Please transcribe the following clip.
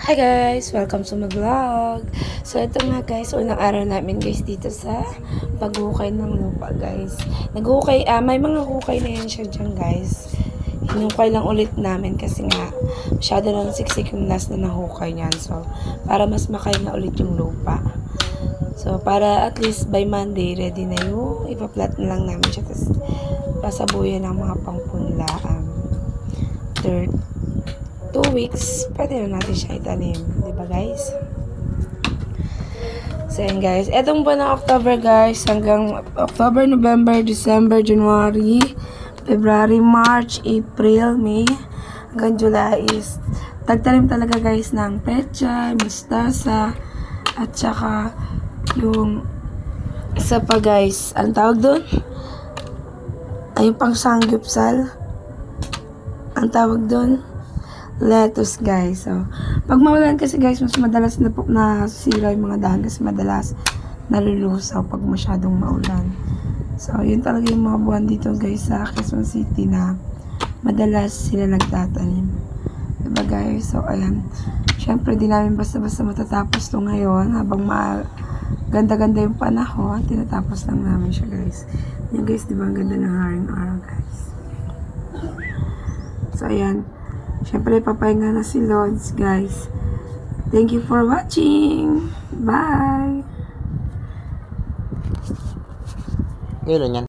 Hi guys! Welcome to my vlog! So ito nga guys, unang araw namin guys dito sa paghukay ng lupa guys. Naghukay, may mga hukay na yan siya dyan guys. Hinukay lang ulit namin kasi nga masyado lang siksik yung last na nahukay niyan. So para mas makay na ulit yung lupa. So para at least by Monday ready na yung ipaplat na lang namin siya. Tapos pasabuyan ng mga pangpunla. Third 2 weeks, pwede na natin siya itanim. Diba guys? So yan guys. Etong buwan ng October guys, hanggang October, November, December, January, February, March, April, May, hanggang July is tagtanim talaga guys ng pechay, mustasa, at saka yung isa pa guys, anong tawag doon? Ay yung pang sanggupsal. Ang tawag doon? Lettuce guys. So, pag mawalan kasi guys, mas madalas na po nasisira yung mga dahon kasi madalas nalulusaw pag masyadong maulan. So, yun talaga yung mga buwan dito guys sa Quezon City na madalas sila nagtatanim. Diba guys? So, ayan. Siyempre, di namin basta-basta matatapos to ngayon habang ganda-ganda yung panahon. Tinatapos lang namin siya guys. Yan guys, diba ang ganda ng haring araw guys. So, ayan. Siyempre, papahinga na si Lods, guys. Thank you for watching. Bye! Kailan yan?